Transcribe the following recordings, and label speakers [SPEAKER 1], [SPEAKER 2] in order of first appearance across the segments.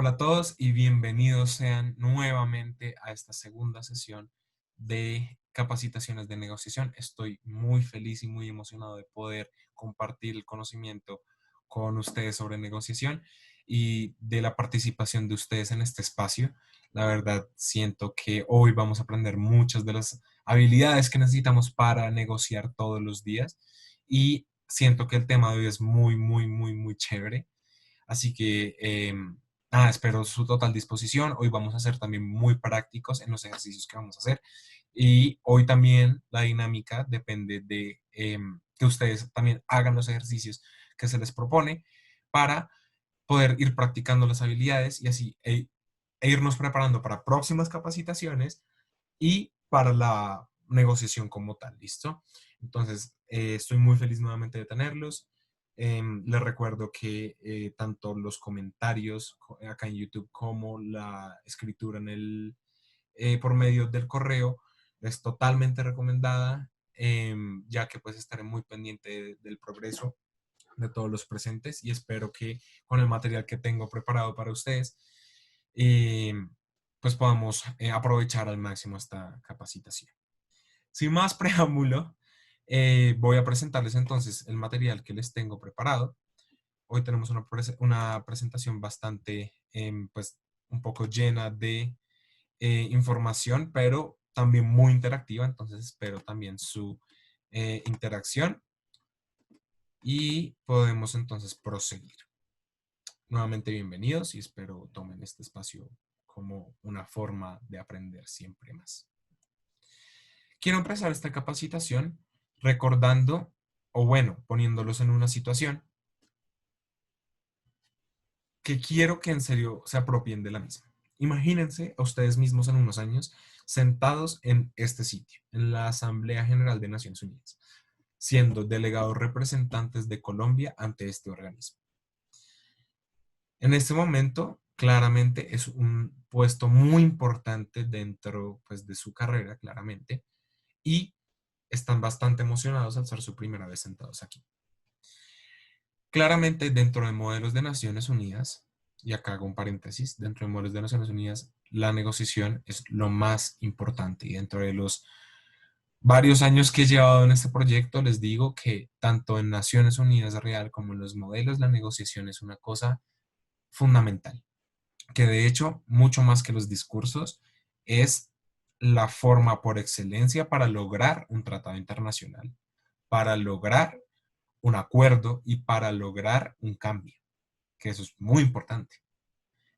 [SPEAKER 1] Hola a todos y bienvenidos sean nuevamente a esta segunda sesión de capacitaciones de negociación. Estoy muy feliz y muy emocionado de poder compartir el conocimiento con ustedes sobre negociación y de la participación de ustedes en este espacio. La verdad, siento que hoy vamos a aprender muchas de las habilidades que necesitamos para negociar todos los días y siento que el tema de hoy es muy chévere. Así que espero su total disposición. Hoy vamos a ser también muy prácticos en los ejercicios que vamos a hacer. Y hoy también la dinámica depende de que ustedes también hagan los ejercicios que se les propone para poder ir practicando las habilidades y así irnos preparando para próximas capacitaciones y para la negociación como tal, ¿listo? Entonces, estoy muy feliz nuevamente de tenerlos. Les recuerdo que tanto los comentarios acá en YouTube como la escritura por medio del correo es totalmente recomendada, ya que pues estaré muy pendiente del progreso de todos los presentes y espero que con el material que tengo preparado para ustedes, eh, pues podamos aprovechar al máximo esta capacitación. Sin más preámbulo, voy a presentarles entonces el material que les tengo preparado. Hoy tenemos una presentación bastante, pues, un poco llena de información, pero también muy interactiva, entonces espero también su interacción y podemos entonces proseguir. Nuevamente bienvenidos y espero tomen este espacio como una forma de aprender siempre más. Quiero empezar esta capacitación recordando, o bueno, poniéndolos en una situación que quiero que en serio se apropien de la misma. Imagínense a ustedes mismos en unos años sentados en este sitio, en la Asamblea General de Naciones Unidas, siendo delegados representantes de Colombia ante este organismo. En este momento, claramente es un puesto muy importante dentro, pues, de su carrera, claramente, y están bastante emocionados al ser su primera vez sentados aquí. Claramente, dentro de modelos de Naciones Unidas, y acá hago un paréntesis, dentro de modelos de Naciones Unidas, la negociación es lo más importante. Y dentro de los varios años que he llevado en este proyecto, les digo que tanto en Naciones Unidas real como en los modelos, la negociación es una cosa fundamental. Que de hecho, mucho más que los discursos, es la forma por excelencia para lograr un tratado internacional, para lograr un acuerdo y para lograr un cambio, que eso es muy importante.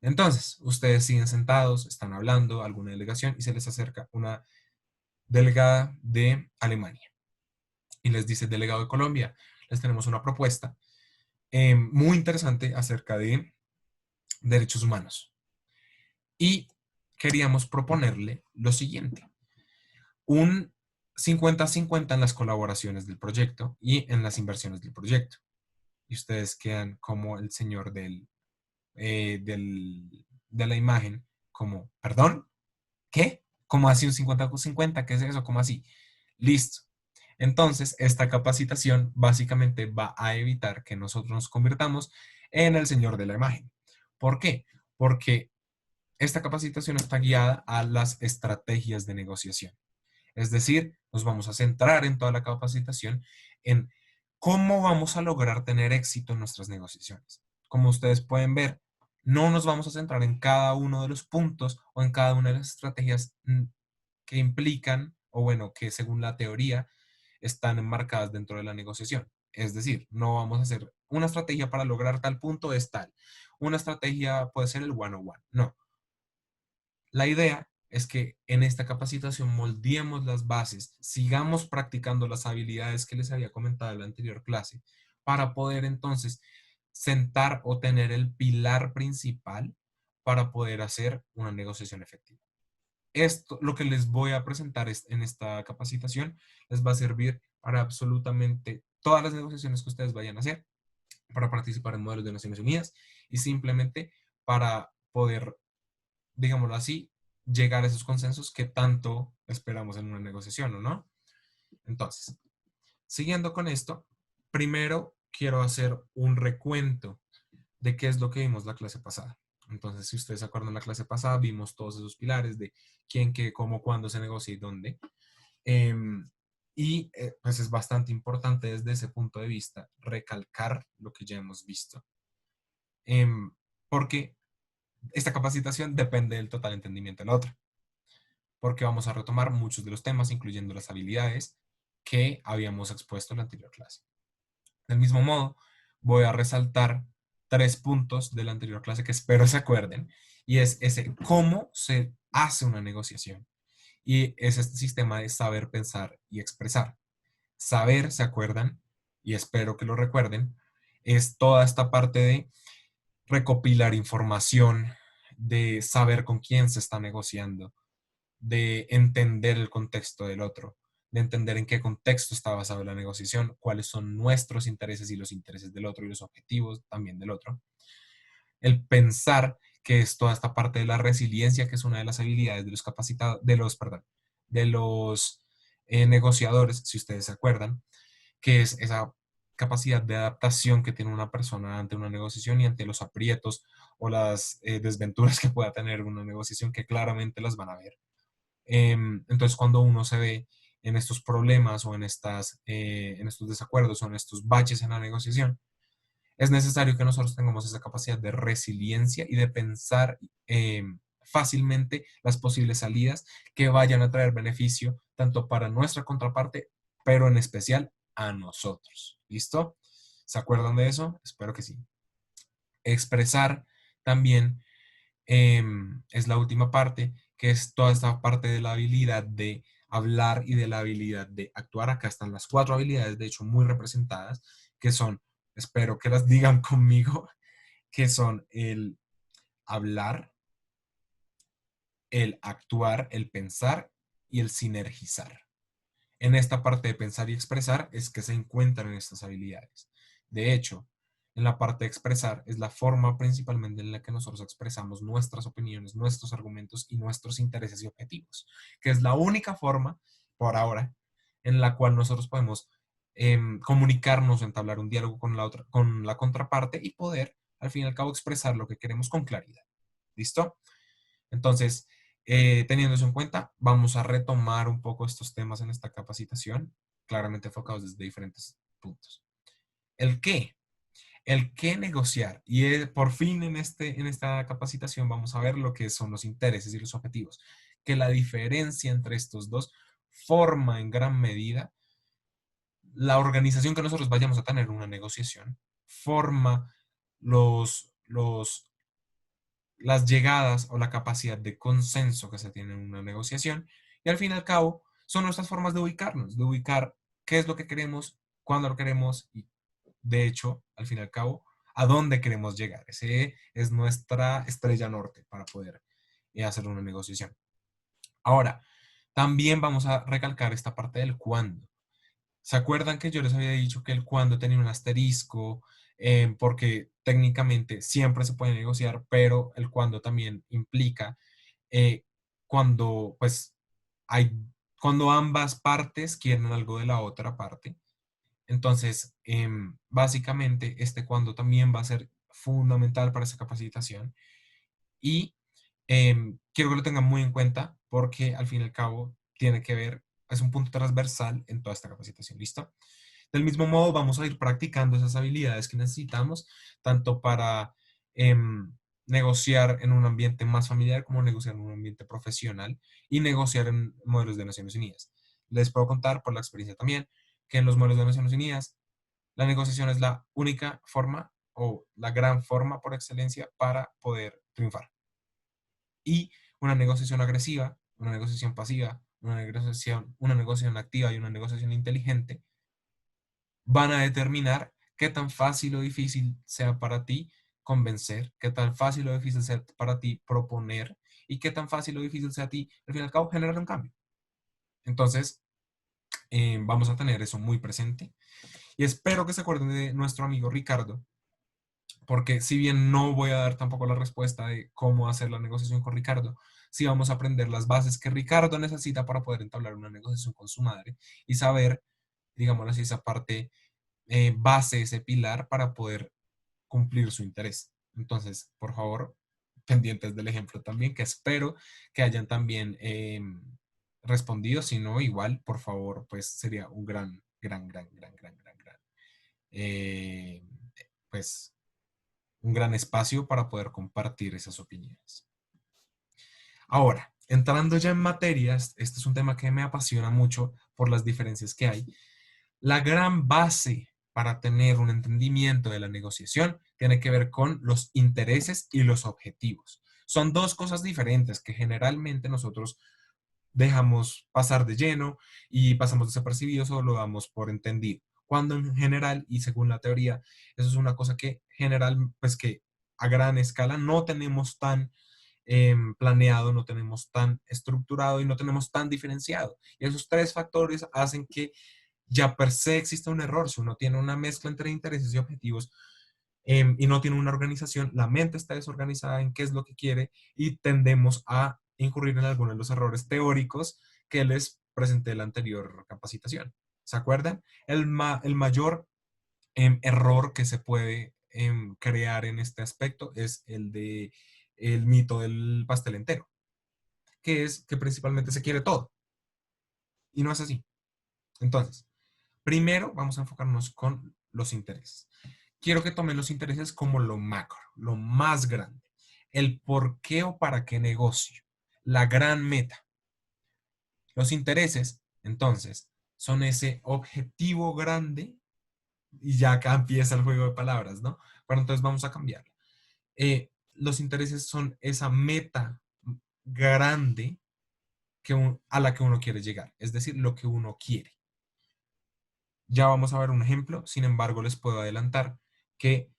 [SPEAKER 1] Entonces, ustedes siguen sentados, están hablando, alguna delegación, y se les acerca una delegada de Alemania y les dice, delegado de Colombia, les tenemos una propuesta muy interesante acerca de derechos humanos. Y queríamos proponerle lo siguiente, un 50-50 en las colaboraciones del proyecto y en las inversiones del proyecto. Y ustedes quedan como el señor de la imagen, como, ¿perdón? ¿Qué? ¿Cómo así un 50-50? ¿Qué es eso? ¿Cómo así? Listo. Entonces, esta capacitación básicamente va a evitar que nosotros nos convirtamos en el señor de la imagen. ¿Por qué? Porque esta capacitación está guiada a las estrategias de negociación. Es decir, nos vamos a centrar en toda la capacitación en cómo vamos a lograr tener éxito en nuestras negociaciones. Como ustedes pueden ver, no nos vamos a centrar en cada uno de los puntos o en cada una de las estrategias que implican, o bueno, que según la teoría están enmarcadas dentro de la negociación. Es decir, no vamos a hacer una estrategia para lograr tal punto es tal. Una estrategia puede ser el one-on-one. No, la idea es que en esta capacitación moldeemos las bases, sigamos practicando las habilidades que les había comentado en la anterior clase, para poder entonces sentar o tener el pilar principal para poder hacer una negociación efectiva. Esto, lo que les voy a presentar en esta capacitación, les va a servir para absolutamente todas las negociaciones que ustedes vayan a hacer, para participar en modelos de Naciones Unidas y simplemente para poder, digámoslo así, llegar a esos consensos que tanto esperamos en una negociación, ¿o no? Entonces, siguiendo con esto, primero quiero hacer un recuento de qué es lo que vimos la clase pasada. Entonces, si ustedes se acuerdan en la clase pasada, vimos todos esos pilares de quién, qué, cómo, cuándo se negocia y dónde. Em, pues es bastante importante desde ese punto de vista recalcar lo que ya hemos visto. Em, Porque esta capacitación depende del total entendimiento de la otra. Porque vamos a retomar muchos de los temas, incluyendo las habilidades que habíamos expuesto en la anterior clase. Del mismo modo, voy a resaltar 3 puntos de la anterior clase que espero se acuerden, y es ese cómo se hace una negociación. Y es este sistema de saber, pensar y expresar. Saber, ¿se acuerdan? Y espero que lo recuerden, es toda esta parte de recopilar información, de saber con quién se está negociando, de entender el contexto del otro, de entender en qué contexto está basada la negociación, cuáles son nuestros intereses y los intereses del otro y los objetivos también del otro. El pensar, que es toda esta parte de la resiliencia, que es una de las habilidades de los capacitados, de los negociadores, si ustedes se acuerdan, que es esa capacidad de adaptación que tiene una persona ante una negociación y ante los aprietos o las desventuras que pueda tener una negociación, que claramente las van a ver. Entonces, cuando uno se ve en estos problemas o en estos desacuerdos o en estos baches en la negociación, es necesario que nosotros tengamos esa capacidad de resiliencia y de pensar fácilmente las posibles salidas que vayan a traer beneficio tanto para nuestra contraparte, pero en especial a nosotros. ¿Listo? ¿Se acuerdan de eso? Espero que sí. Expresar también es la última parte, que es toda esta parte de la habilidad de hablar y de la habilidad de actuar. Acá están las 4 habilidades, de hecho, muy representadas, que son, espero que las digan conmigo, que son el hablar, el actuar, el pensar y el sinergizar. En esta parte de pensar y expresar es que se encuentran estas habilidades. De hecho, en la parte de expresar es la forma principalmente en la que nosotros expresamos nuestras opiniones, nuestros argumentos y nuestros intereses y objetivos, que es la única forma, por ahora, en la cual nosotros podemos comunicarnos, entablar un diálogo con la otra, con la contraparte y poder, al fin y al cabo, expresar lo que queremos con claridad. ¿Listo? Entonces, teniendo eso en cuenta, vamos a retomar un poco estos temas en esta capacitación, claramente enfocados desde diferentes puntos. ¿El qué? El qué negociar. Y por fin en esta capacitación vamos a ver lo que son los intereses y los objetivos, que la diferencia entre estos dos forma en gran medida la organización que nosotros vayamos a tener en una negociación, forma los las llegadas o la capacidad de consenso que se tiene en una negociación. Y al fin y al cabo, son nuestras formas de ubicarnos, de ubicar qué es lo que queremos, cuándo lo queremos y, de hecho, al fin y al cabo, a dónde queremos llegar. Ese es nuestra estrella norte para poder hacer una negociación. Ahora, también vamos a recalcar esta parte del cuándo. ¿Se acuerdan que yo les había dicho que el cuándo tenía un asterisco? Porque técnicamente siempre se puede negociar, pero el cuándo también implica eh, cuando, pues, hay, cuando ambas partes quieren algo de la otra parte. Entonces, básicamente, este cuándo también va a ser fundamental para esa capacitación. Y quiero que lo tengan muy en cuenta porque al fin y al cabo tiene que ver, es un punto transversal en toda esta capacitación. ¿Listo? Del mismo modo, vamos a ir practicando esas habilidades que necesitamos, tanto para negociar en un ambiente más familiar como negociar en un ambiente profesional y negociar en modelos de Naciones Unidas. Les puedo contar por la experiencia también que en los modelos de Naciones Unidas la negociación es la única forma o la gran forma por excelencia para poder triunfar. Y una negociación agresiva, una negociación pasiva, una negociación activa y una negociación inteligente van a determinar qué tan fácil o difícil sea para ti convencer, qué tan fácil o difícil sea para ti proponer y qué tan fácil o difícil sea a ti, al fin y al cabo, generar un cambio. Entonces, vamos a tener eso muy presente y espero que se acuerden de nuestro amigo Ricardo, porque si bien no voy a dar tampoco la respuesta de cómo hacer la negociación con Ricardo, sí vamos a aprender las bases que Ricardo necesita para poder entablar una negociación con su madre y saber, digamos así, esa parte base, ese pilar para poder cumplir su interés. Entonces, por favor, pendientes del ejemplo también, que espero que hayan también respondido. Si no, igual, por favor, pues sería un gran, eh, pues un gran espacio para poder compartir esas opiniones. Ahora, entrando ya en materias, este es un tema que me apasiona mucho por las diferencias que hay. La gran base para tener un entendimiento de la negociación tiene que ver con los intereses y los objetivos. Son dos cosas diferentes que generalmente nosotros dejamos pasar de lleno y pasamos desapercibidos o lo damos por entendido. Cuando en general, y según la teoría, eso es una cosa que general, pues que a gran escala no tenemos tan planeado, no tenemos tan estructurado y no tenemos tan diferenciado. Y esos tres factores hacen que ya per se exista un error. Si uno tiene una mezcla entre intereses y objetivos y no tiene una organización, la mente está desorganizada en qué es lo que quiere y tendemos a incurrir en algunos de los errores teóricos que les presenté en la anterior capacitación. ¿Se acuerdan? El mayor error que se puede crear en este aspecto es el de el mito del pastel entero, que es que principalmente se quiere todo y no es así. Entonces, primero vamos a enfocarnos con los intereses. Quiero que tomen los intereses como lo macro, lo más grande, el por qué o para qué negocio, la gran meta. Los intereses, entonces, son ese objetivo grande y ya acá empieza el juego de palabras, ¿no? Pero entonces vamos a cambiar. Los intereses son esa meta grande a la que uno quiere llegar, es decir, lo que uno quiere. Ya vamos a ver un ejemplo, sin embargo, les puedo adelantar que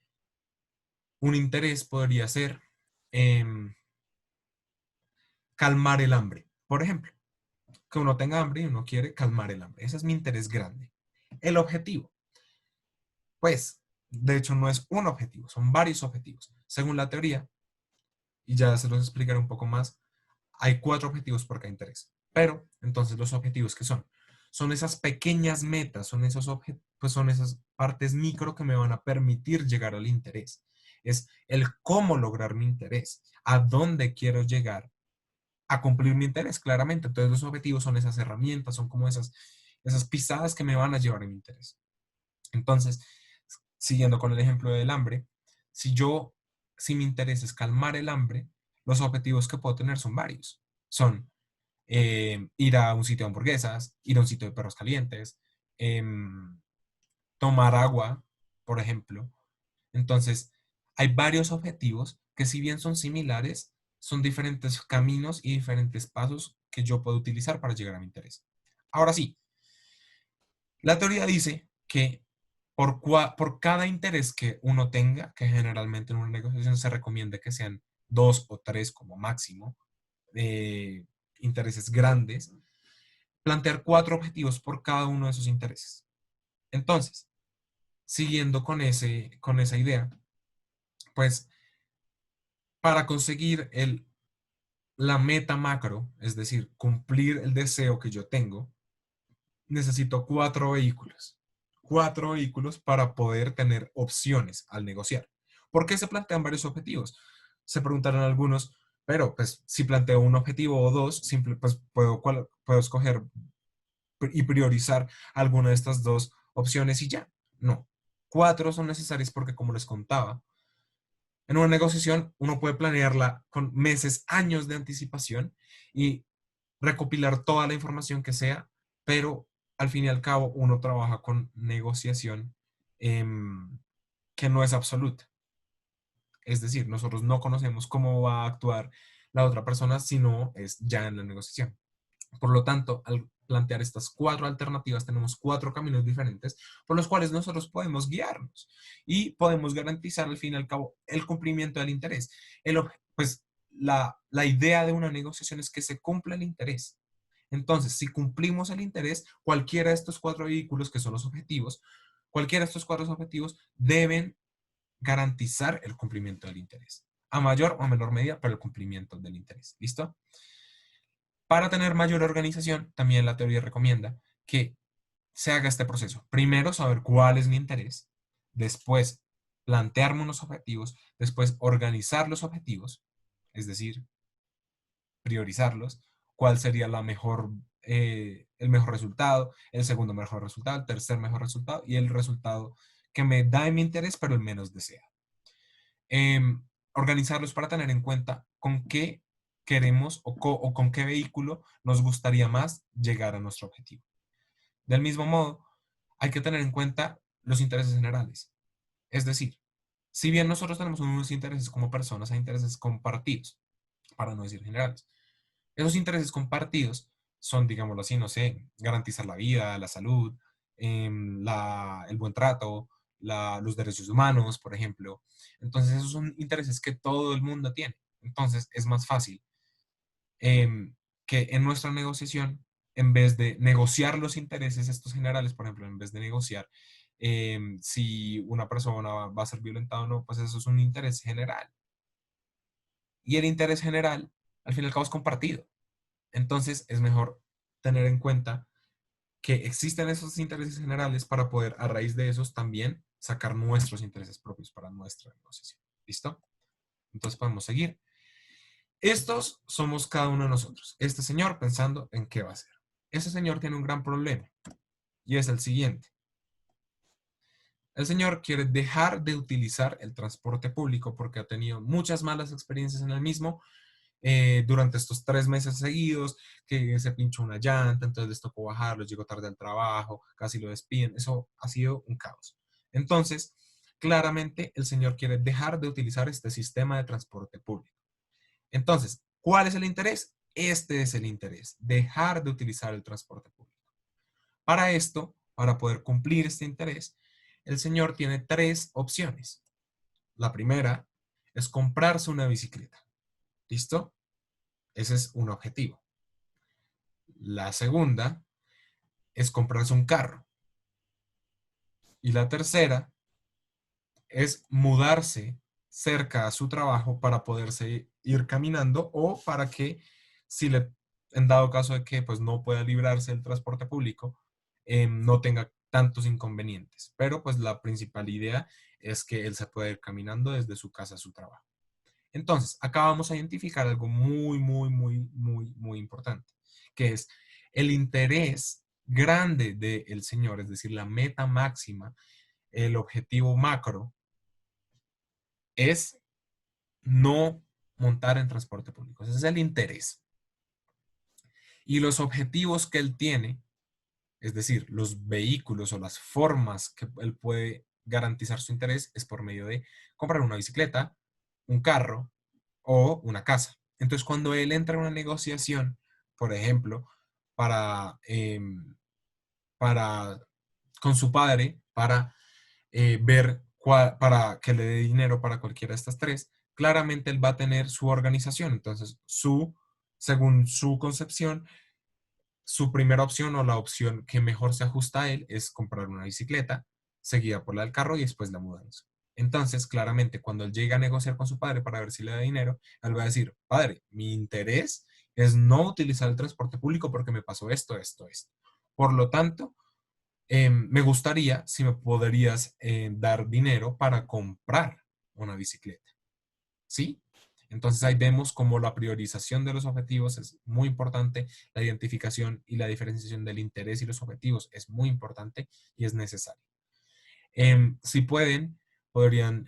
[SPEAKER 1] un interés podría ser calmar el hambre, por ejemplo, que uno tenga hambre y uno quiere calmar el hambre. Ese es mi interés grande. El objetivo, pues, de hecho no es un objetivo, son varios objetivos. Según la teoría, y ya se los explicaré un poco más, hay 4 objetivos por cada interés. Pero, entonces, los objetivos que son esas pequeñas metas, pues son esas partes micro que me van a permitir llegar al interés. Es el cómo lograr mi interés, a dónde quiero llegar a cumplir mi interés, claramente. Entonces, los objetivos son esas herramientas, son como esas pisadas que me van a llevar a mi interés. Entonces, siguiendo con el ejemplo del hambre, si yo, si mi interés es calmar el hambre, los objetivos que puedo tener son varios. Son ir a un sitio de hamburguesas, ir a un sitio de perros calientes, tomar agua, por ejemplo. Entonces, hay varios objetivos que si bien son similares, son diferentes caminos y diferentes pasos que yo puedo utilizar para llegar a mi interés. Ahora sí, la teoría dice que por cada interés que uno tenga, que generalmente en una negociación se recomienda que sean 2 o 3 como máximo, intereses grandes, plantear 4 objetivos por cada uno de esos intereses. Entonces, siguiendo con esa idea, pues para conseguir la meta macro, es decir, cumplir el deseo que yo tengo, necesito 4 vehículos. 4 vehículos para poder tener opciones al negociar. ¿Por qué se plantean varios objetivos? Se preguntaron algunos, pero pues si planteo un objetivo o dos, pues puedo escoger y priorizar alguna de estas 2 opciones y ya. No. 4 son necesarias porque, como les contaba, en una negociación uno puede planearla con meses, años de anticipación y recopilar toda la información que sea, pero al fin y al cabo uno trabaja con negociación que no es absoluta. Es decir, nosotros no conocemos cómo va a actuar la otra persona, sino es ya en la negociación. Por lo tanto, al plantear estas 4 alternativas, tenemos 4 caminos diferentes por los cuales nosotros podemos guiarnos y podemos garantizar al fin y al cabo el cumplimiento del interés. Pues la idea de una negociación es que se cumpla el interés. Entonces, si cumplimos el interés, cualquiera de estos 4 vehículos, que son los objetivos, cualquiera de estos 4 objetivos deben garantizar el cumplimiento del interés, a mayor o menor medida, pero el cumplimiento del interés. ¿Listo? Para tener mayor organización, también la teoría recomienda que se haga este proceso. Primero, saber cuál es mi interés. Después, plantearme unos objetivos. Después, organizar los objetivos. es decir, priorizarlos, cuál sería el mejor resultado, el segundo mejor resultado, el tercer mejor resultado y el resultado que me da en mi interés, pero el menos deseado. Organizarlos para tener en cuenta con qué queremos o con qué vehículo nos gustaría más llegar a nuestro objetivo. Del mismo modo, hay que tener en cuenta los intereses generales. Es decir, si bien nosotros tenemos unos intereses como personas, hay intereses compartidos, para no decir generales. Esos intereses compartidos son, digámoslo así, no sé, garantizar la vida, la salud, el buen trato, los derechos humanos, por ejemplo. Entonces, esos son intereses que todo el mundo tiene. Entonces, es más fácil que en nuestra negociación, en vez de negociar los intereses estos generales, por ejemplo, en vez de negociar si una persona va a ser violentada o no, pues eso es un interés general. Y el interés general, al fin y al cabo, es compartido. Entonces, es mejor tener en cuenta que existen esos intereses generales para poder, a raíz de esos, también sacar nuestros intereses propios para nuestra negociación. ¿Listo? Entonces podemos seguir. Estos somos cada uno de nosotros. Este señor pensando en qué va a hacer. Ese señor tiene un gran problema y es el siguiente. El señor quiere dejar de utilizar el transporte público porque ha tenido muchas malas experiencias en el mismo durante estos 3 meses seguidos, que se pinchó una llanta, entonces les tocó bajarlo, llegó tarde al trabajo, casi lo despiden. Eso ha sido un caos. Entonces, claramente el señor quiere dejar de utilizar este sistema de transporte público. Entonces, ¿cuál es el interés? Este es el interés, dejar de utilizar el transporte público. Para esto, para poder cumplir este interés, el señor tiene tres opciones. La primera es comprarse una bicicleta. ¿Listo? Ese es un objetivo. La segunda es comprarse un carro. Y la tercera es mudarse cerca a su trabajo para poderse ir caminando o para que si le, en dado caso de que pues no pueda librarse del transporte público, no tenga tantos inconvenientes. Pero pues la principal idea es que él se pueda ir caminando desde su casa a su trabajo. Entonces, acá vamos a identificar algo muy, muy, muy, muy, muy importante, que es el interés grande del señor, es decir, la meta máxima, el objetivo macro, es no montar en transporte público. Ese es el interés. Y los objetivos que él tiene, es decir, los vehículos o las formas que él puede garantizar su interés, es por medio de comprar una bicicleta, un carro o una casa. Entonces, cuando él entra en una negociación, por ejemplo, para, para con su padre, para para que le dé dinero para cualquiera de estas tres, claramente él va a tener su organización. Entonces, según su concepción, su primera opción o la opción que mejor se ajusta a él es comprar una bicicleta, seguida por la del carro y después la mudanza. Entonces, claramente, cuando él llega a negociar con su padre para ver si le da dinero, él va a decir, padre, mi interés es no utilizar el transporte público porque me pasó esto, esto, esto. Por lo tanto, me gustaría si me podrías dar dinero para comprar una bicicleta. ¿Sí? Entonces ahí vemos cómo la priorización de los objetivos es muy importante, la identificación y la diferenciación del interés y los objetivos es muy importante y es necesario. Si pueden, podrían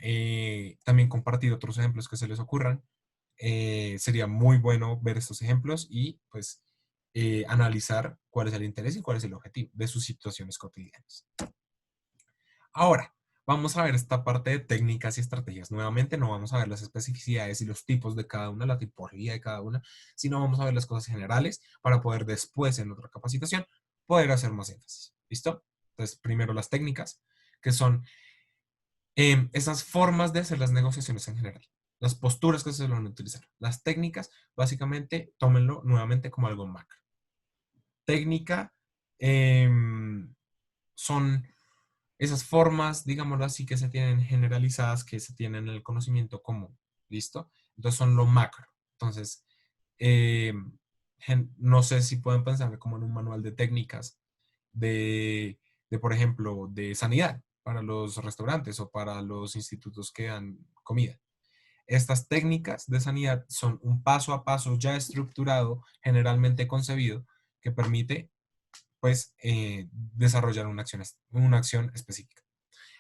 [SPEAKER 1] también compartir otros ejemplos que se les ocurran. Sería muy bueno ver estos ejemplos y pues analizar cuál es el interés y cuál es el objetivo de sus situaciones cotidianas. Ahora, vamos a ver esta parte de técnicas y estrategias. Nuevamente, no vamos a ver las especificidades y los tipos de cada una, la tipología de cada una, sino vamos a ver las cosas generales para poder después, en otra capacitación, poder hacer más énfasis. ¿Listo? Entonces, primero las técnicas, que son esas formas de hacer las negociaciones en general, las posturas que se van a utilizar. Las técnicas, básicamente, tómenlo nuevamente como algo macro. Técnica son esas formas, digámoslo así, que se tienen generalizadas, que se tienen en el conocimiento común. ¿Listo? Entonces son lo macro. Entonces, eh, no sé si pueden pensar como en un manual de técnicas por ejemplo, de sanidad para los restaurantes o para los institutos que dan comida. Estas técnicas de sanidad son un paso a paso ya estructurado, generalmente concebido, que permite pues desarrollar una acción específica.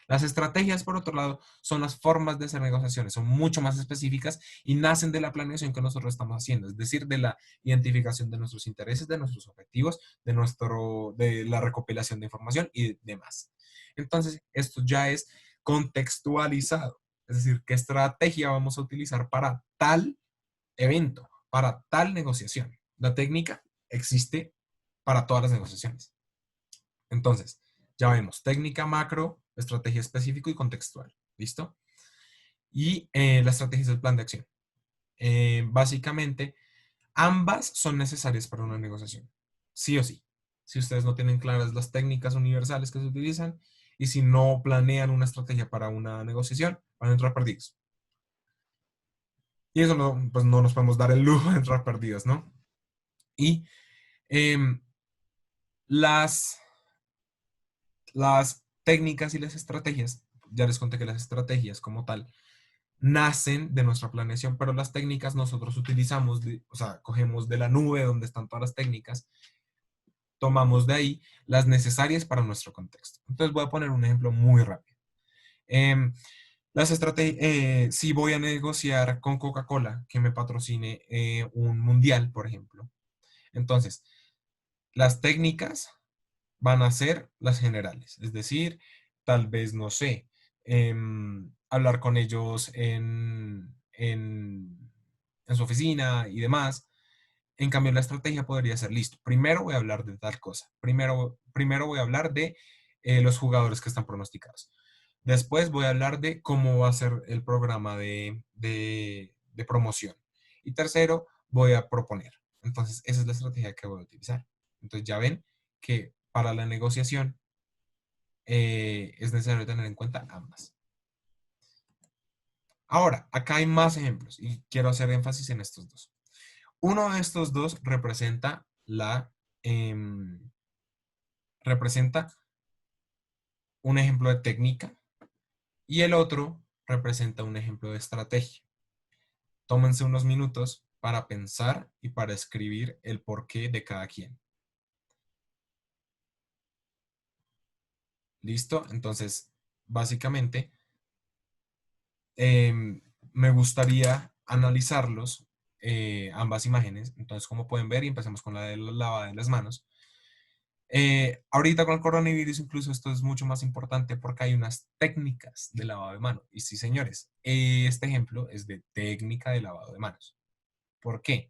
[SPEAKER 1] Las estrategias, por otro lado, son las formas de hacer negociaciones, son mucho más específicas y nacen de la planeación que nosotros estamos haciendo, es decir, de la identificación de nuestros intereses, de nuestros objetivos, de la recopilación de información y demás. Entonces, esto ya es contextualizado, es decir, qué estrategia vamos a utilizar para tal evento, para tal negociación. La técnica existe para todas las negociaciones. Entonces, ya vemos técnica macro, estrategia específico y contextual. ¿Listo? Y la estrategia es el plan de acción. Básicamente, ambas son necesarias para una negociación. Sí o sí. Si ustedes no tienen claras las técnicas universales que se utilizan y si no planean una estrategia para una negociación, van a entrar perdidos. Y eso no, pues no nos podemos dar el lujo de entrar perdidos, ¿no? Y eh, las Las técnicas y las estrategias, ya les conté que las estrategias como tal nacen de nuestra planeación, pero las técnicas nosotros utilizamos, o sea, cogemos de la nube donde están todas las técnicas, tomamos de ahí las necesarias para nuestro contexto. Entonces voy a poner un ejemplo muy rápido. Si voy a negociar con Coca-Cola que me patrocine un mundial, por ejemplo, entonces las técnicas van a ser las generales, es decir, tal vez, no sé, hablar con ellos en su oficina y demás. En cambio, la estrategia podría ser, listo, primero voy a hablar de tal cosa, primero voy a hablar de los jugadores que están pronosticados. Después voy a hablar de cómo va a ser el programa de promoción. Y tercero, voy a proponer. Entonces, esa es la estrategia que voy a utilizar. Entonces, ya ven que para la negociación es necesario tener en cuenta ambas. Ahora, acá hay más ejemplos y quiero hacer énfasis en estos dos. Uno de estos dos representa un ejemplo de técnica y el otro representa un ejemplo de estrategia. Tómense unos minutos para pensar y para escribir el porqué de cada quien. ¿Listo? Entonces, básicamente, me gustaría analizarlos, ambas imágenes. Entonces, como pueden ver, y empecemos con la de la lavada de las manos. Ahorita con el coronavirus incluso esto es mucho más importante porque hay unas técnicas de lavado de manos. Y sí, señores, este ejemplo es de técnica de lavado de manos. ¿Por qué?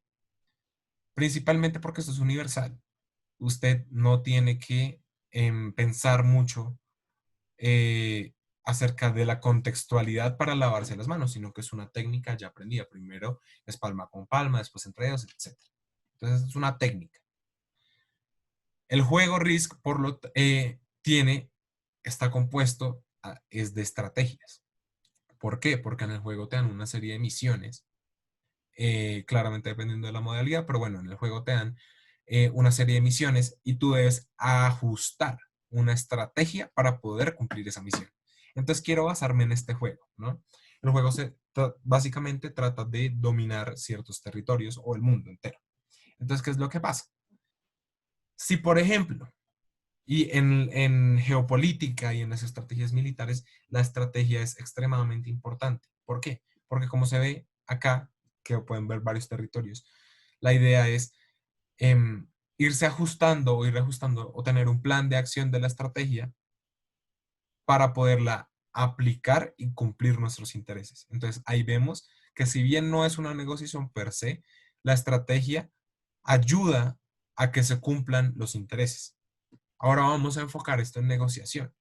[SPEAKER 1] Principalmente porque esto es universal. Usted no tiene que pensar mucho eh, acerca de la contextualidad para lavarse las manos, sino que es una técnica ya aprendida. Primero es palma con palma, después entre dedos, etc. Entonces es una técnica. El juego Risk está compuesto es de estrategias. ¿Por qué? Porque en el juego te dan una serie de misiones, claramente dependiendo de la modalidad, pero bueno, en el juego te dan una serie de misiones y tú debes ajustar una estrategia para poder cumplir esa misión. Entonces quiero basarme en este juego, ¿no? El juego básicamente trata de dominar ciertos territorios o el mundo entero. Entonces, ¿qué es lo que pasa? Si, por ejemplo, y en geopolítica y en las estrategias militares, la estrategia es extremadamente importante. ¿Por qué? Porque como se ve acá, que pueden ver varios territorios, la idea es irse ajustando o ir ajustando o tener un plan de acción de la estrategia para poderla aplicar y cumplir nuestros intereses. Entonces ahí vemos que si bien no es una negociación per se, la estrategia ayuda a que se cumplan los intereses. Ahora vamos a enfocar esto en negociación,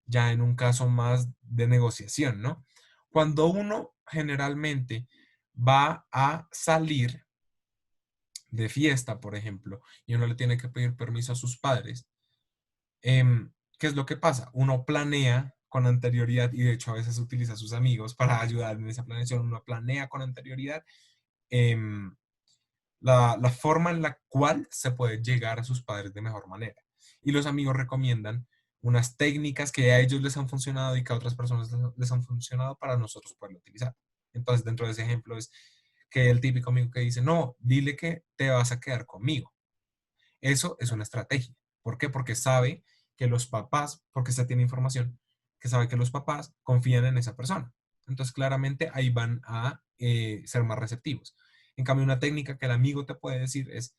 [SPEAKER 1] ya en un caso más de negociación, ¿no? Cuando uno generalmente va a salir de fiesta, por ejemplo, y uno le tiene que pedir permiso a sus padres, ¿qué es lo que pasa? Uno planea con anterioridad y de hecho a veces utiliza a sus amigos para ayudar en esa planeación, uno planea con anterioridad em, la forma en la cual se puede llegar a sus padres de mejor manera. Y los amigos recomiendan unas técnicas que a ellos les han funcionado y que a otras personas les han funcionado para nosotros poderlo utilizar. Entonces, dentro de ese ejemplo es que el típico amigo que dice, no, dile que te vas a quedar conmigo. Eso es una estrategia. ¿Por qué? Porque sabe que los papás, porque se tiene información, que sabe que los papás confían en esa persona. Entonces, claramente ahí van a ser más receptivos. En cambio, una técnica que el amigo te puede decir es,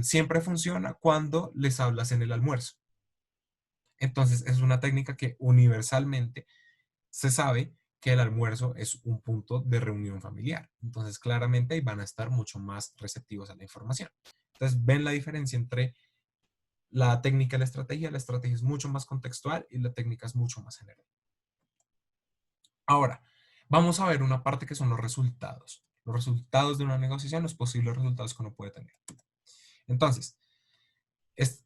[SPEAKER 1] siempre funciona cuando les hablas en el almuerzo. Entonces, es una técnica que universalmente se sabe que el almuerzo es un punto de reunión familiar. Entonces, claramente ahí van a estar mucho más receptivos a la información. Entonces, ven la diferencia entre la técnica y la estrategia. La estrategia es mucho más contextual y la técnica es mucho más general. Ahora, vamos a ver una parte que son los resultados. Los resultados de una negociación, los posibles resultados que uno puede tener. Entonces, es,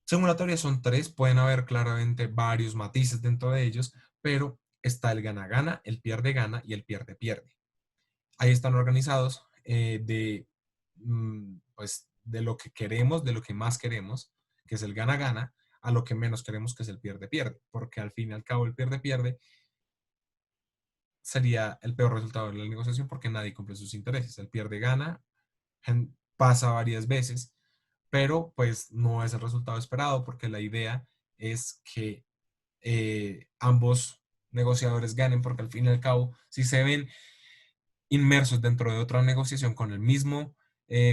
[SPEAKER 1] según la teoría son tres, pueden haber claramente varios matices dentro de ellos, pero está el gana-gana, el pierde-gana y el pierde-pierde. Ahí están organizados pues, de lo que queremos, de lo que más queremos, que es el gana-gana, a lo que menos queremos, que es el pierde-pierde, porque al fin y al cabo el pierde-pierde sería el peor resultado de la negociación porque nadie cumple sus intereses. El pierde-gana pasa varias veces, pero pues no es el resultado esperado porque la idea es que ambos negociadores ganen, porque al fin y al cabo, si se ven inmersos dentro de otra negociación con el mismo,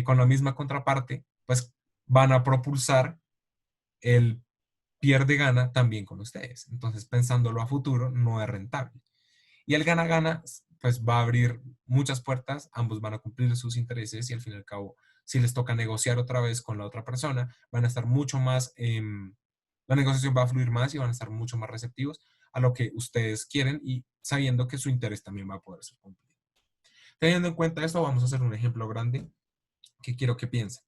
[SPEAKER 1] con la misma contraparte, pues van a propulsar el pierde-gana también con ustedes. Entonces, pensándolo a futuro, no es rentable. Y el gana-gana, pues va a abrir muchas puertas, ambos van a cumplir sus intereses y al fin y al cabo, si les toca negociar otra vez con la otra persona, van a estar mucho más, la negociación va a fluir más y van a estar mucho más receptivos a lo que ustedes quieren y sabiendo que su interés también va a poder ser cumplido. Teniendo en cuenta esto, vamos a hacer un ejemplo grande que quiero que piensen.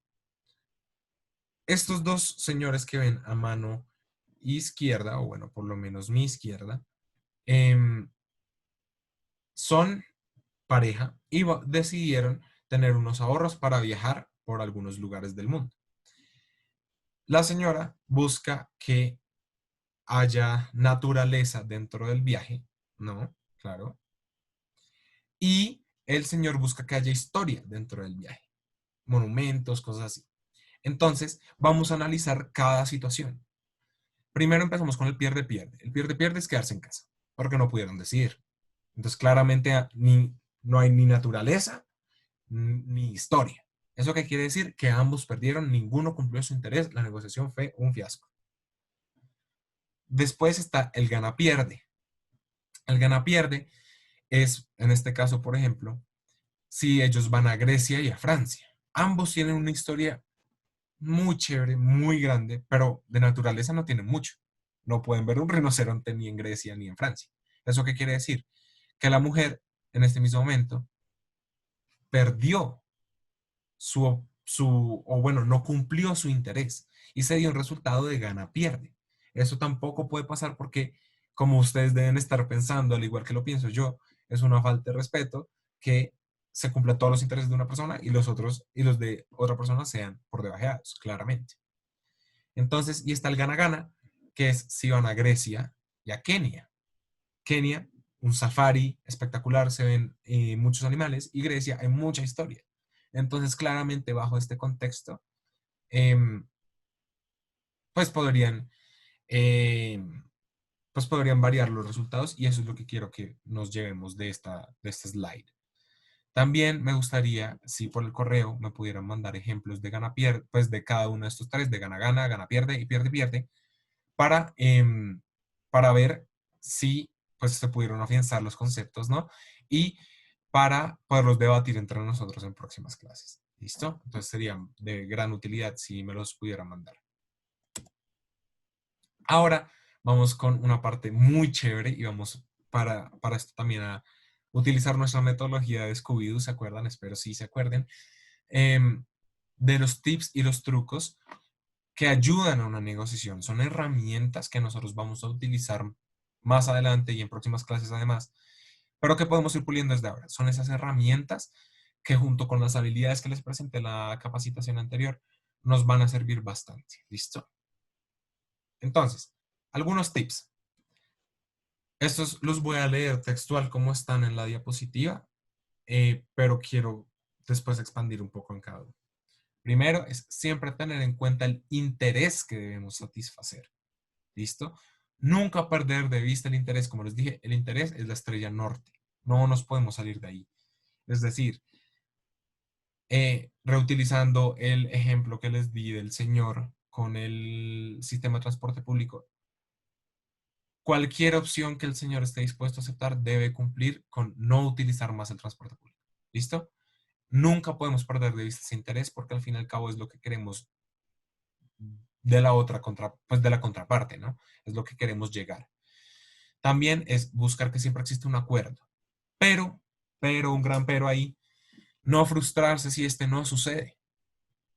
[SPEAKER 1] Estos dos señores que ven a mano izquierda, o bueno, por lo menos mi izquierda, son pareja y decidieron tener unos ahorros para viajar por algunos lugares del mundo. La señora busca que haya naturaleza dentro del viaje, ¿no? Claro. Y el señor busca que haya historia dentro del viaje, monumentos, cosas así. Entonces, vamos a analizar cada situación. Primero empezamos con el pierde-pierde. El pierde-pierde es quedarse en casa, porque no pudieron decidir. Entonces, claramente no hay ni naturaleza ni historia. ¿Eso qué quiere decir? Que ambos perdieron, ninguno cumplió su interés, la negociación fue un fiasco. Después está el gana-pierde. El gana-pierde es, en este caso, por ejemplo, si ellos van a Grecia y a Francia. Ambos tienen una historia muy chévere, muy grande, pero de naturaleza no tienen mucho. No pueden ver un rinoceronte ni en Grecia ni en Francia. ¿Eso qué quiere decir? Que la mujer, en este mismo momento, perdió o bueno, no cumplió su interés y se dio un resultado de gana-pierde. Eso tampoco puede pasar porque, como ustedes deben estar pensando, al igual que lo pienso yo, es una falta de respeto que se cumplan todos los intereses de una persona y los otros y los de otra persona sean por debajeados, claramente. Entonces, y está el gana-gana, que es si van a Grecia y a Kenia. Kenia, un safari espectacular, se ven muchos animales, y Grecia hay mucha historia. Entonces, claramente, bajo este contexto, em, pues podrían, em, pues podrían variar los resultados, y eso es lo que quiero que nos llevemos de este slide. También me gustaría, si por el correo me pudieran mandar ejemplos de gana-pierde, pues de cada uno de estos tres, de gana-gana, gana-pierde y pierde-pierde, para, para ver si pues se pudieron afianzar los conceptos, ¿no? Y para poderlos debatir entre nosotros en próximas clases. ¿Listo? Entonces sería de gran utilidad si me los pudieran mandar. Ahora vamos con una parte muy chévere y vamos para esto también a utilizar nuestra metodología de Scooby-Doo, ¿se acuerdan? Espero sí se acuerden. em, de los tips y los trucos que ayudan a una negociación. Son herramientas que nosotros vamos a utilizar más adelante y en próximas clases además, pero que podemos ir puliendo desde ahora. Son esas herramientas que junto con las habilidades que les presenté en la capacitación anterior nos van a servir bastante. ¿Listo? Entonces, algunos tips. Estos los voy a leer textual como están en la diapositiva, pero quiero después expandir un poco en cada uno. Primero es siempre tener en cuenta el interés que debemos satisfacer. ¿Listo? Nunca perder de vista el interés. Como les dije, el interés es la estrella norte. No nos podemos salir de ahí. Es decir, reutilizando el ejemplo que les di del señor con el sistema de transporte público, cualquier opción que el señor esté dispuesto a aceptar debe cumplir con no utilizar más el transporte público. ¿Listo? Nunca podemos perder de vista ese interés porque al fin y al cabo es lo que queremos de la otra pues de la contraparte, ¿no? Es lo que queremos llegar. También es buscar que siempre existe un acuerdo. Pero, un gran pero ahí, no frustrarse si este no sucede.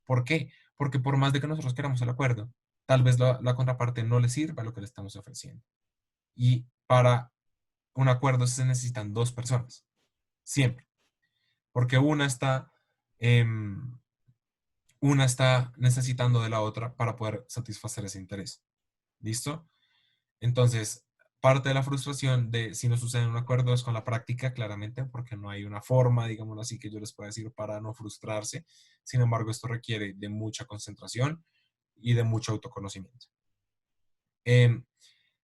[SPEAKER 1] ¿Por qué? Porque por más de que nosotros queramos el acuerdo, tal vez la contraparte no le sirva lo que le estamos ofreciendo. Y para un acuerdo se necesitan dos personas, siempre. Porque una está necesitando de la otra para poder satisfacer ese interés. ¿Listo? Entonces, parte de la frustración de si no sucede un acuerdo es con la práctica, claramente, porque no hay una forma, digámoslo así, que yo les pueda decir para no frustrarse. Sin embargo, esto requiere de mucha concentración y de mucho autoconocimiento. Em,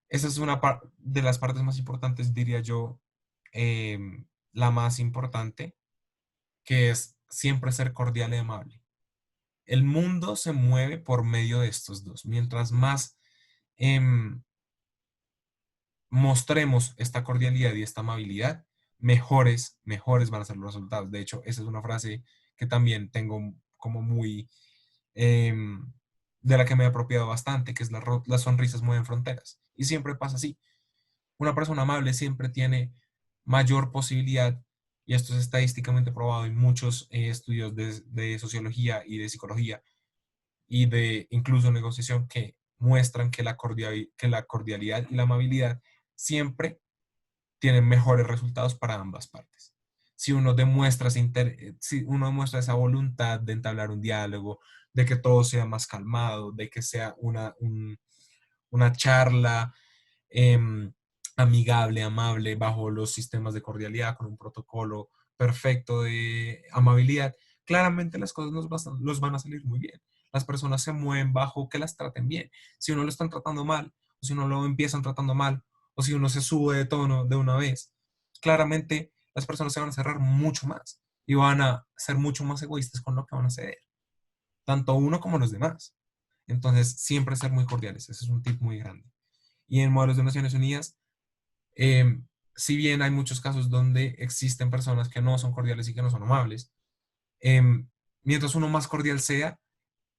[SPEAKER 1] Esa es una de las partes más importantes, diría yo, la más importante, que es siempre ser cordial y amable. El mundo se mueve por medio de estos dos. Mientras más em, mostremos esta cordialidad y esta amabilidad, mejores van a ser los resultados. De hecho, esa es una frase que también tengo como muy, de la que me he apropiado bastante, que es las sonrisas mueven fronteras. Y siempre pasa así. Una persona amable siempre tiene mayor posibilidad, y esto es estadísticamente probado en muchos estudios de sociología y de psicología y de incluso negociación que muestran que que la cordialidad y la amabilidad siempre tienen mejores resultados para ambas partes. Si uno demuestra esa voluntad de entablar un diálogo, de que todo sea más calmado, de que sea una charla em, amigable, amable, bajo los sistemas de cordialidad, con un protocolo perfecto de amabilidad, claramente las cosas nos van a salir muy bien. Las personas se mueven bajo que las traten bien. Si uno lo están tratando mal, o si uno lo empiezan tratando mal, o si uno se sube de tono de una vez, claramente las personas se van a cerrar mucho más y van a ser mucho más egoístas con lo que van a ceder, tanto uno como los demás. Entonces, siempre ser muy cordiales, ese es un tip muy grande. Y en modelos de Naciones Unidas, eh, si bien hay muchos casos donde existen personas que no son cordiales y que no son amables, eh, mientras uno más cordial sea,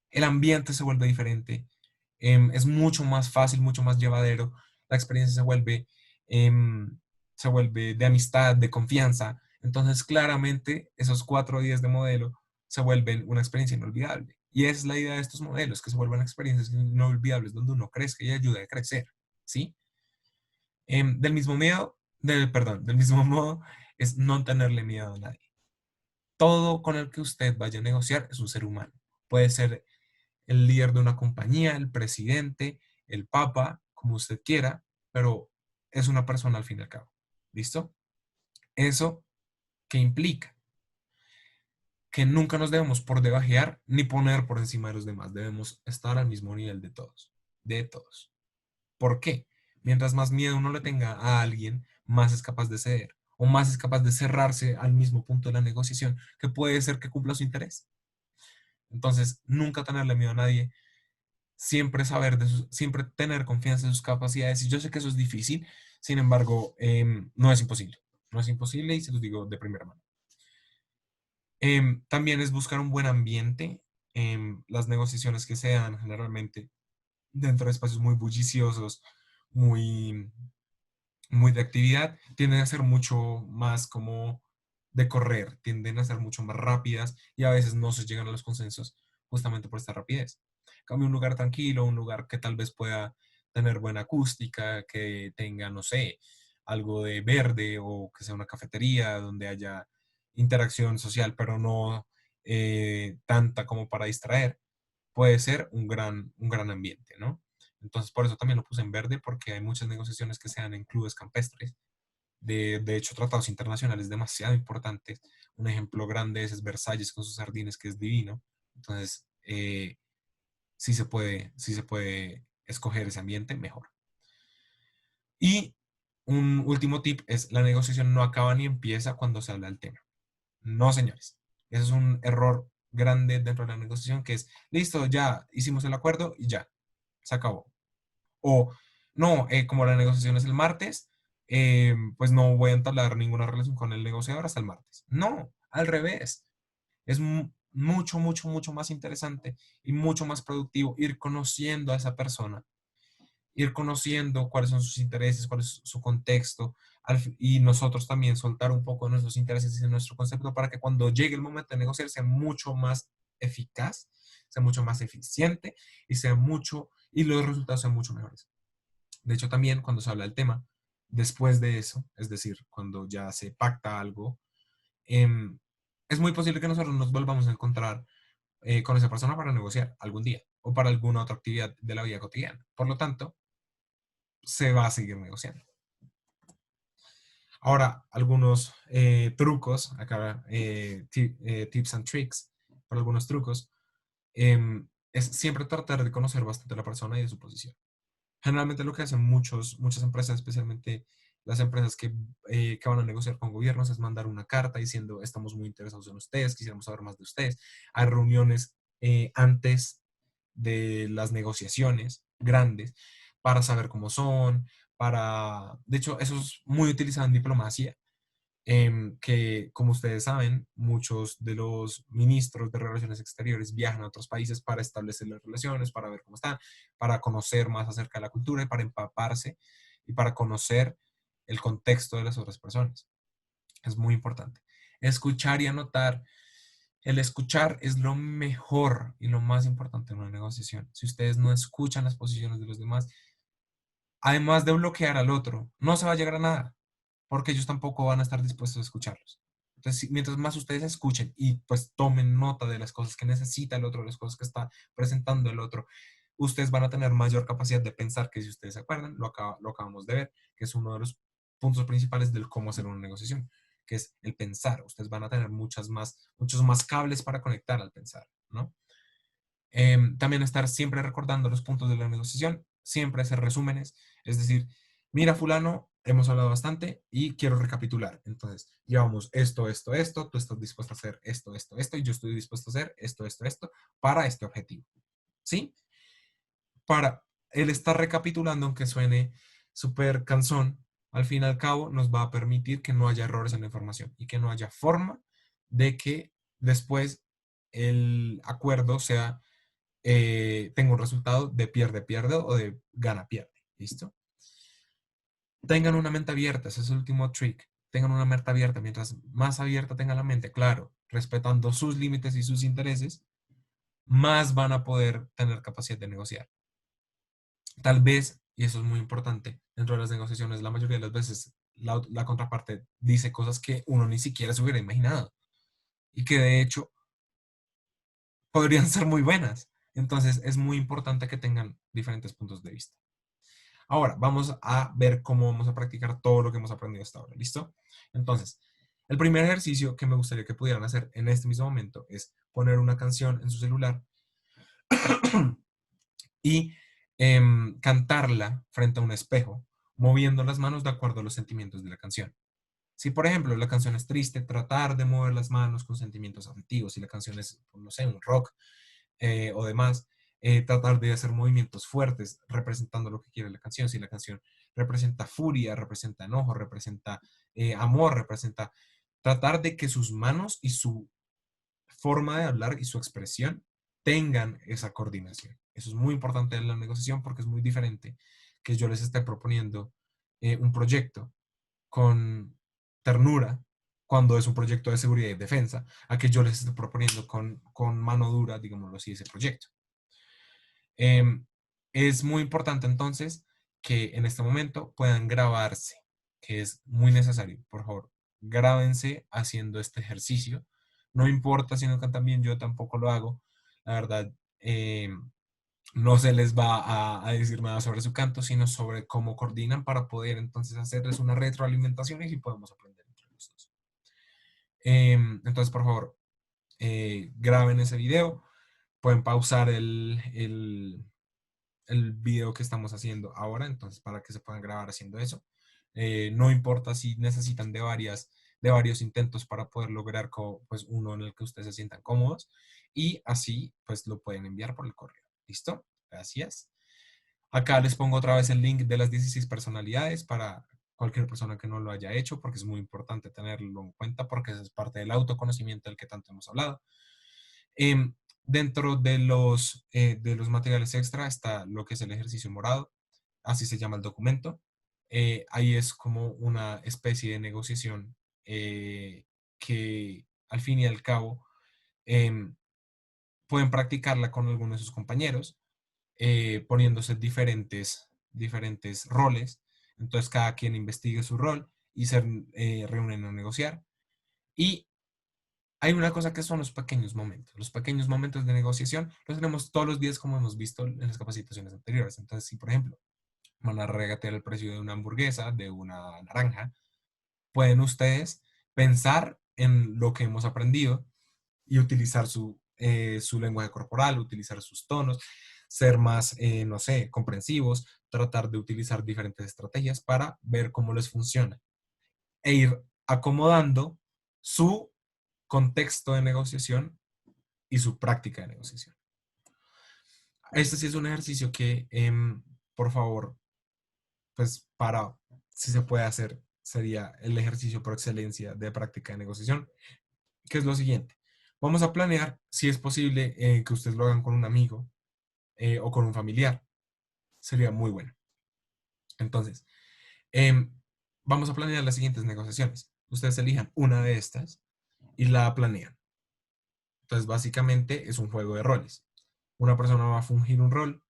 [SPEAKER 1] el ambiente se vuelve diferente, es mucho más fácil, mucho más llevadero, la experiencia se vuelve de amistad, de confianza. Entonces, claramente, esos 4 días de modelo se vuelven una experiencia inolvidable. Y esa es la idea de estos modelos, que se vuelvan experiencias inolvidables donde uno crezca y ayude a crecer, ¿sí? Del mismo modo, es no tenerle miedo a nadie. Todo con el que usted vaya a negociar es un ser humano. Puede ser el líder de una compañía, el presidente, el papa, como usted quiera, pero es una persona al fin y al cabo. ¿Listo? ¿Eso qué implica? Que nunca nos debemos por debajear ni poner por encima de los demás. Debemos estar al mismo nivel de todos. De todos. ¿Por qué? Mientras más miedo uno le tenga a alguien, más es capaz de ceder o más es capaz de cerrarse al mismo punto de la negociación, que puede ser que cumpla su interés. Entonces, nunca tenerle miedo a nadie, siempre tener confianza en sus capacidades. Y yo sé que eso es difícil, sin embargo, no es imposible. No es imposible y se los digo de primera mano. También es buscar un buen ambiente. Las negociaciones que se dan generalmente dentro de espacios muy bulliciosos, muy muy de actividad, tienden a ser mucho más como de correr, tienden a ser mucho más rápidas y a veces no se llegan a los consensos justamente por esta rapidez. En cambio, un lugar tranquilo, un lugar que tal vez pueda tener buena acústica, que tenga, no sé, algo de verde o que sea una cafetería donde haya interacción social, pero no tanta como para distraer, puede ser un gran ambiente, ¿no? Entonces, por eso también lo puse en verde, porque hay muchas negociaciones que se dan en clubes campestres, de hecho, tratados internacionales demasiado importantes. Un ejemplo grande es Versalles con sus jardines, que es divino. Entonces, sí se puede escoger ese ambiente mejor. Y un último tip es, la negociación no acaba ni empieza cuando se habla del tema. No, señores. Ese es un error grande dentro de la negociación, que es, listo, ya hicimos el acuerdo y ya, se acabó. O, no, como la negociación es el martes, pues no voy a entablar ninguna relación con el negociador hasta el martes. No, al revés. Es mucho, mucho, mucho más interesante y mucho más productivo ir conociendo a esa persona, ir conociendo cuáles son sus intereses, cuál es su contexto, y nosotros también soltar un poco de nuestros intereses y de nuestro concepto para que cuando llegue el momento de negociar sea mucho más eficaz, sea mucho más eficiente y y los resultados sean mucho mejores. De hecho, también cuando se habla del tema, después de eso, es decir, cuando ya se pacta algo, em, es muy posible que nosotros nos volvamos a encontrar con esa persona para negociar algún día o para alguna otra actividad de la vida cotidiana. Por lo tanto, se va a seguir negociando. Ahora, algunos trucos, acá tips and tricks, para algunos trucos, es siempre tratar de conocer bastante a la persona y de su posición. Generalmente lo que hacen muchas empresas, especialmente las empresas que van a negociar con gobiernos, es mandar una carta diciendo estamos muy interesados en ustedes, quisiéramos saber más de ustedes. Hay reuniones antes de las negociaciones grandes para saber cómo son, de hecho, eso es muy utilizado en diplomacia, que como ustedes saben, muchos de los ministros de relaciones exteriores viajan a otros países para establecer las relaciones, para ver cómo están, para conocer más acerca de la cultura y para empaparse y para conocer el contexto de las otras personas. Es muy importante. Escuchar y anotar. El escuchar es lo mejor y lo más importante en una negociación. Si ustedes no escuchan las posiciones de los demás, además de bloquear al otro, no se va a llegar a nada, porque ellos tampoco van a estar dispuestos a escucharlos. Entonces, mientras más ustedes escuchen y pues tomen nota de las cosas que necesita el otro, de las cosas que está presentando el otro, ustedes van a tener mayor capacidad de pensar, que si ustedes se acuerdan, lo acabamos de ver, que es uno de los puntos principales del cómo hacer una negociación, que es el pensar. Ustedes van a tener muchos más cables para conectar al pensar, ¿no? También estar siempre recordando los puntos de la negociación, siempre hacer resúmenes, es decir, mira fulano, hemos hablado bastante y quiero recapitular. Entonces, llevamos esto, tú estás dispuesto a hacer esto, y yo estoy dispuesto a hacer esto, para este objetivo. ¿Sí? Para el estar recapitulando, aunque suene súper cansón, al fin y al cabo nos va a permitir que no haya errores en la información y que no haya forma de que después el acuerdo tenga un resultado de pierde-pierde o de gana-pierde. ¿Listo? Tengan una mente abierta, ese es el último trick. Tengan una mente abierta. Mientras más abierta tengan la mente, claro, respetando sus límites y sus intereses, más van a poder tener capacidad de negociar. Tal vez, y eso es muy importante, dentro de las negociaciones, la mayoría de las veces la contraparte dice cosas que uno ni siquiera se hubiera imaginado y que de hecho podrían ser muy buenas. Entonces es muy importante que tengan diferentes puntos de vista. Ahora, vamos a ver cómo vamos a practicar todo lo que hemos aprendido hasta ahora. ¿Listo? Entonces, el primer ejercicio que me gustaría que pudieran hacer en este mismo momento es poner una canción en su celular y cantarla frente a un espejo, moviendo las manos de acuerdo a los sentimientos de la canción. Si, por ejemplo, la canción es triste, tratar de mover las manos con sentimientos afectivos. Si la canción es, no sé, un rock o demás, tratar de hacer movimientos fuertes representando lo que quiere la canción. Si la canción representa furia, representa enojo, representa amor, representa tratar de que sus manos y su forma de hablar y su expresión tengan esa coordinación. Eso es muy importante en la negociación porque es muy diferente que yo les esté proponiendo un proyecto con ternura cuando es un proyecto de seguridad y defensa, a que yo les esté proponiendo con mano dura, digámoslo así, ese proyecto. Em, es muy importante entonces que en este momento puedan grabarse, que es muy necesario. Por favor, grábense haciendo este ejercicio. No importa si no cantan bien, yo tampoco lo hago. La verdad, no se les va a decir nada sobre su canto, sino sobre cómo coordinan para poder entonces hacerles una retroalimentación y si podemos aprender entre los dos. Entonces, por favor, graben ese video. Pueden pausar el video que estamos haciendo ahora, entonces para que se puedan grabar haciendo eso. No importa si necesitan de varios intentos para poder lograr pues, uno en el que ustedes se sientan cómodos y así pues lo pueden enviar por el correo. ¿Listo? Gracias. Acá les pongo otra vez el link de las 16 personalidades para cualquier persona que no lo haya hecho, porque es muy importante tenerlo en cuenta, porque eso es parte del autoconocimiento del que tanto hemos hablado. Em, Dentro de los materiales extra está lo que es el ejercicio morado, así se llama el documento. Ahí es como una especie de negociación que al fin y al cabo em, pueden practicarla con algunos de sus compañeros, poniéndose diferentes roles. Entonces cada quien investigue su rol y se reúnen a negociar. Y hay una cosa que son los pequeños momentos. Los pequeños momentos de negociación los tenemos todos los días como hemos visto en las capacitaciones anteriores. Entonces, si por ejemplo van a regatear el precio de una hamburguesa, de una naranja, pueden ustedes pensar en lo que hemos aprendido y utilizar su lenguaje corporal, utilizar sus tonos, ser más, no sé, comprensivos, tratar de utilizar diferentes estrategias para ver cómo les funciona e ir acomodando su contexto de negociación y su práctica de negociación. Este sí es un ejercicio que, por favor, pues para, si se puede hacer, sería el ejercicio por excelencia de práctica de negociación, que es lo siguiente. Vamos a planear, si es posible, que ustedes lo hagan con un amigo o con un familiar. Sería muy bueno. Entonces, em, vamos a planear las siguientes negociaciones. Ustedes elijan una de estas y la planean. Entonces, básicamente es un juego de roles. Una persona va a fungir un rol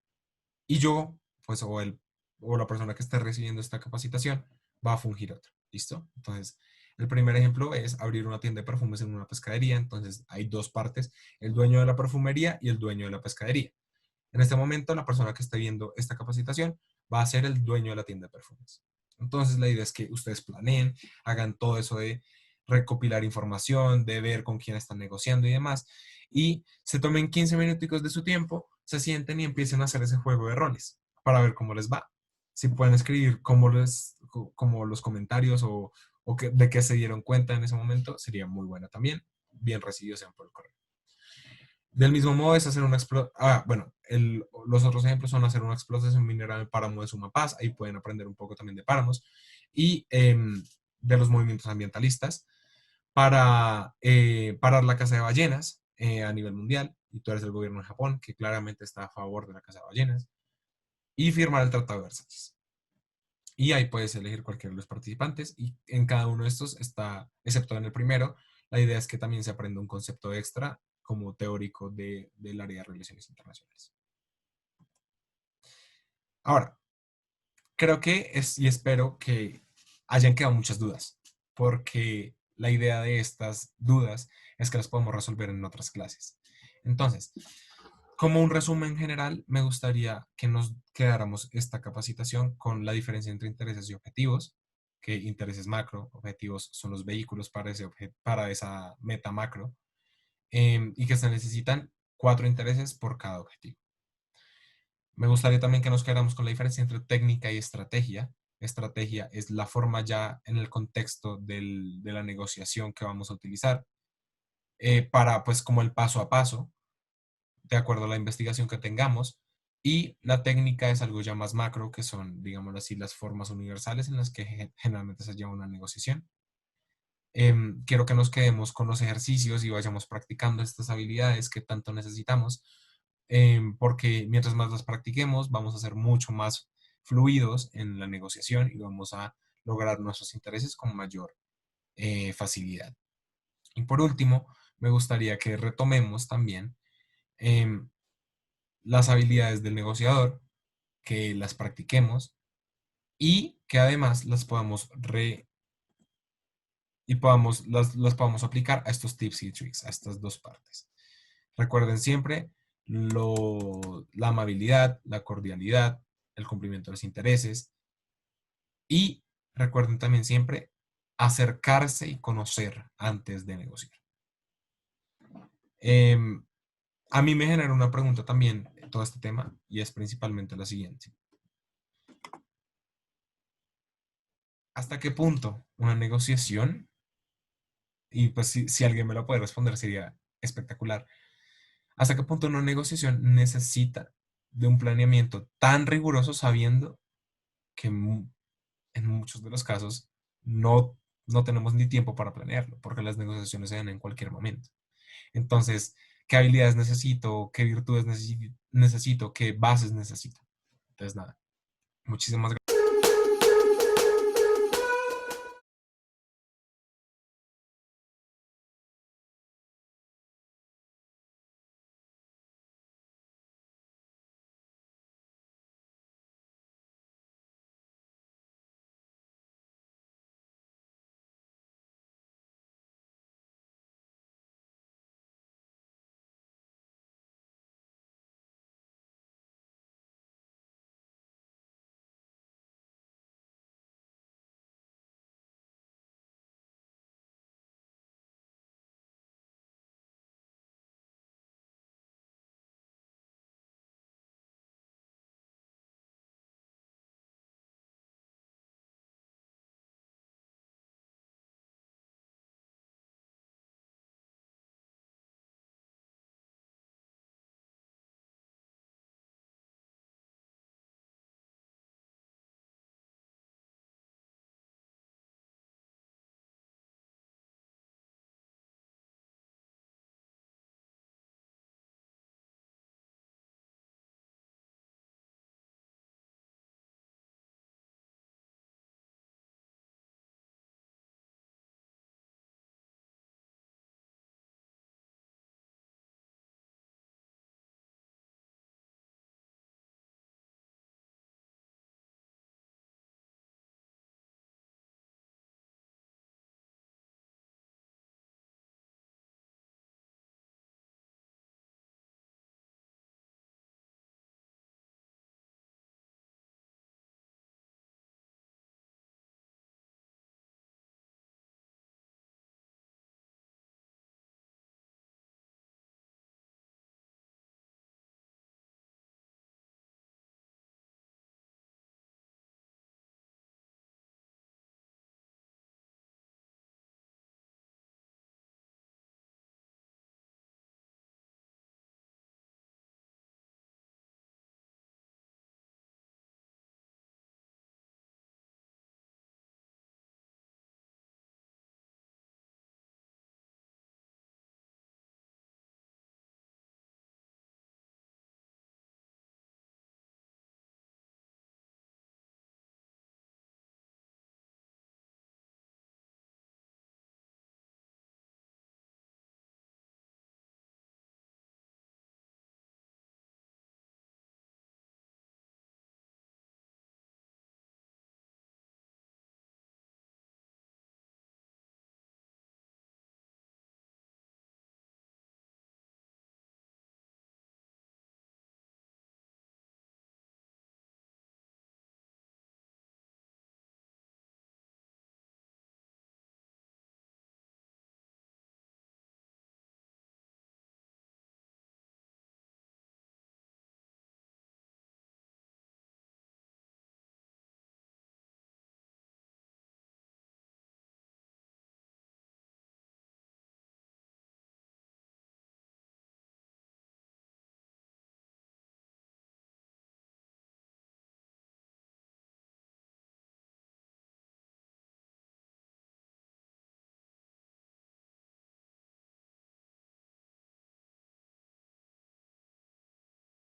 [SPEAKER 1] y yo, pues, o la persona que esté recibiendo esta capacitación, va a fungir otro. ¿Listo? Entonces, el primer ejemplo es abrir una tienda de perfumes en una pescadería. Entonces, hay dos partes, el dueño de la perfumería y el dueño de la pescadería. En este momento, la persona que esté viendo esta capacitación va a ser el dueño de la tienda de perfumes. Entonces, la idea es que ustedes planeen, hagan todo eso de recopilar información, de ver con quién están negociando y demás, y se tomen 15 minuticos de su tiempo, se sienten y empiecen a hacer ese juego de roles para ver cómo les va. Si pueden escribir como los comentarios de qué se dieron cuenta en ese momento, sería muy buena también. Bien recibidos sean por el correo. Del mismo modo es hacer una explotación, bueno, los otros ejemplos son hacer una explotación mineral en el páramo de Sumapaz, ahí pueden aprender un poco también de páramos, y de los movimientos ambientalistas, para parar la caza de ballenas a nivel mundial, y tú eres el gobierno de Japón, que claramente está a favor de la caza de ballenas, y firmar el Tratado de Versalles. Y ahí puedes elegir cualquiera de los participantes, y en cada uno de estos está, excepto en el primero, la idea es que también se aprenda un concepto extra como teórico del área de relaciones internacionales. Ahora, creo que es y espero que hayan quedado muchas dudas, porque la idea de estas dudas es que las podemos resolver en otras clases. Entonces, como un resumen general, me gustaría que nos quedáramos esta capacitación con la diferencia entre intereses y objetivos, que intereses macro, objetivos son los vehículos para, para esa meta macro, y que se necesitan 4 intereses por cada objetivo. Me gustaría también que nos quedáramos con la diferencia entre técnica y estrategia. Estrategia es la forma ya en el contexto de la negociación que vamos a utilizar para, pues, como el paso a paso, de acuerdo a la investigación que tengamos. Y la técnica es algo ya más macro, que son, digámoslo así, las formas universales en las que generalmente se lleva una negociación. Quiero que nos quedemos con los ejercicios y vayamos practicando estas habilidades que tanto necesitamos, porque mientras más las practiquemos, vamos a ser mucho más fluidos en la negociación y vamos a lograr nuestros intereses con mayor facilidad. Y por último, me gustaría que retomemos también em, las habilidades del negociador, que las practiquemos y que además las podamos las podamos aplicar a estos tips y tricks, a estas dos partes. Recuerden siempre la amabilidad, la cordialidad, el cumplimiento de los intereses y recuerden también siempre acercarse y conocer antes de negociar. Em, a mí me genera una pregunta también todo este tema y es principalmente la siguiente. ¿Hasta qué punto una negociación, y pues si alguien me lo puede responder sería espectacular, hasta qué punto una negociación necesita de un planeamiento tan riguroso sabiendo que en muchos de los casos no, no tenemos ni tiempo para planearlo, porque las negociaciones se dan en cualquier momento? Entonces, ¿qué habilidades necesito? ¿Qué virtudes necesito? ¿Qué bases necesito? Entonces, nada, muchísimas gracias.